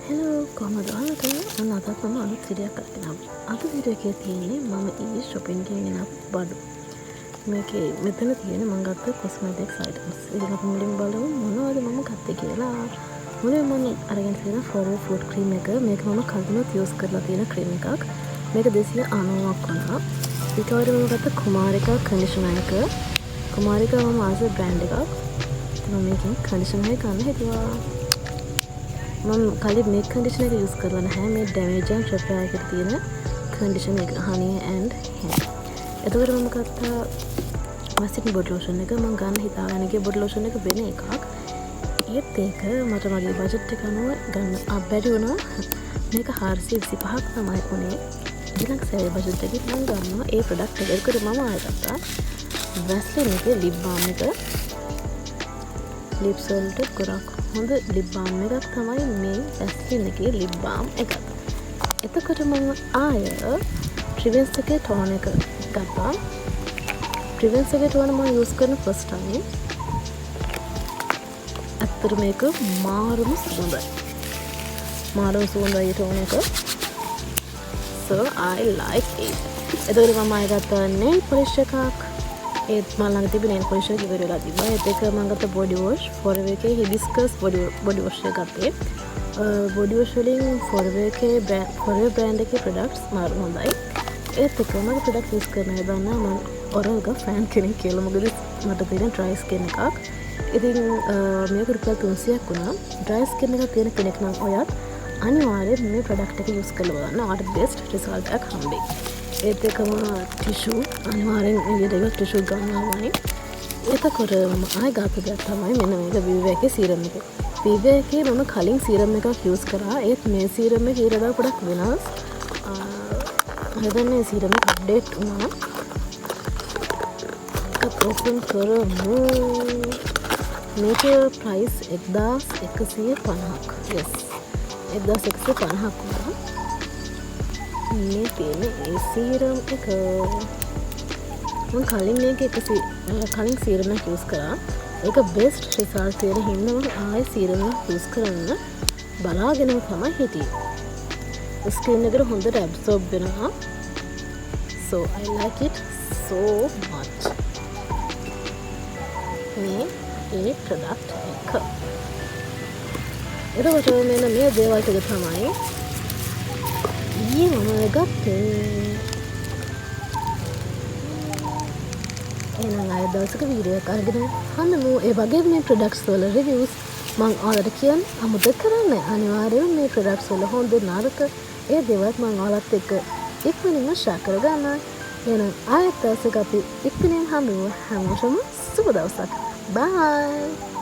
Hello කොහමද ඔයාලට අන්න අදත් මම අලුත් වීඩියෝයක් අරගෙන ආවා. අද වීඩියෝ එකේ තියෙන්නේ මම ඊයේ shopping ගෙන් එන බඩු. මේකේ මෙතන තියෙන මම ගත්ත cosmetics items. ඉතින් අපි මුලින්ම බලමු මොනවද මම ගත්තේ කියලා. මුලින්ම මම අරගෙන තියෙන Forever fruit cream එක. මේක මම කලිනුත් use කරලා තියෙන cream එකක්. මේක 290ක් වුණා. ඊට වඩා මම ගත්ත කුමාරිකා conditioner එක. කුමාරිකා මම ආස brand එකක්. ඉතින් මම මේකෙන් conditioner එක ගන්න හිතුවා. මම කලින් මේ කන්ඩිෂනර් එක යූස් කරලා නැහැ. මේ ඩැමේජ් ඇන්ඩ් රිපෙයාර් එකට තියෙන කන්ඩිෂනර් එක honey and hair. එතකොට මම ගත්තා මස්ටින් බොඩි ලෝෂන් එක. මම ගන්න හිතාගෙන ගිය බොඩි ලෝෂන් එක වෙන එකක්. ඒත් ඒක මට මගේ බජට් එක අනුව ගන්න බැරි වුණා. මේක 425ක් තමයි උනේ. ඊළඟ සැරේ බජට් එකේ මම ගන්නවා ඒ ප්‍රොඩක්ට් එක. ඒකට මම ආයෙ ගත්තා Vaseline එකේ lip balm එක. lips වලට ගොඩක් හොඳ lip balm එකක් තමයි මේ Vaseline එකේ lip balm එක. එතකොට මම ආය Prevence එකේ tone එක ගත්තා. Prevence එකේ tone මම use කරන first time. අතර මේක මාරුම සුවඳයි. මාරුම සුවඳයි tone එක. So I like it. එතකොට මම ආය ගත්තා nail polish එකක්. ඒත් මම ළඟ තිබෙන nail polish එක ඉවර වෙලා තිබ්බා. ඒත් එක මම ගත්ත body wash Forever එකේ hibiscus body wash එක ගත්තේ. body wash වලින් Forever brand එකේ products මාරු හොඳයි. ඒත් එක මම product use කරන අය දන්නා මම Oral එක fan කෙනෙක් කියලා. මොකද මට තියෙන dry skin එකක්. ඉතින් මේක රුපියල් 300ක් වුණා. dry skin එකක් තියෙන කෙනෙක් නම් ඔයත් අනිවාර්යෙන් මේ product එක use කරලා බලන්න. ඔයාලට best result එකක් හම්බෙයි. ඒත් එකම ටිෂු අනිවාර්යෙන් විදිහට ටිෂු ගන්නවානේ. එතකොට මම ආයෙ ගත්ත දෙයක් තමයි මෙන්න මේක Viva එකේ සීරම් එක. Viva එකේ මම කලින් සීරම් එකක් යූස් කරා. ඒත් මේ සීරම් එක ඊටවඩා ගොඩක් වෙනස්. හැබැයි සීරම් එක අප්ඩේට් වුණා. ඒක ඕපන් කරමු. මේක ප්‍රයිස් 1150ක්. yes 1150ක් වුණා. මේ තියෙන ඒ සීරම් එක මම කලින් මේක කලින් සීරම් එක යූස් කරා. ඒක බෙස්ට් රිසල්ට් තියෙන හින්දා මම ආයෙ සීරම් එක යූස් කරන්න බලාගෙනම තමයි හිටියේ. ස්කින් එකට හොඳට ඇබ්සෝබ් වෙනවා. So I like it so much. මේ ප්‍රොඩක්ට් එක. එතකොට මෙන්න මේ දේවල් ටික තමයි ඊයේ මම ගත්තේ. එහෙනම් අද දවසක වීඩියෝ එකක් අරගෙන හන්නමු. ඒ වගේම මේ ප්‍රොඩක්ට්ස් වල රිවිව්ස් මම ඔයාලට කියන්න අමතක කරන්නේ. අනිවාර්යයෙන් මේ ප්‍රොඩක්ට්ස් වල හොඳ නරක ඒ දේවල් මම ඔයාලත් එක්ක ඉක්මනින්ම ෂෙයා කරගන්නවා. එහෙනම් ආයෙත් දවසක අපි ඉක්මනින් හම්බෙමු. හැමෝටම සුබ දවසක්. Bye.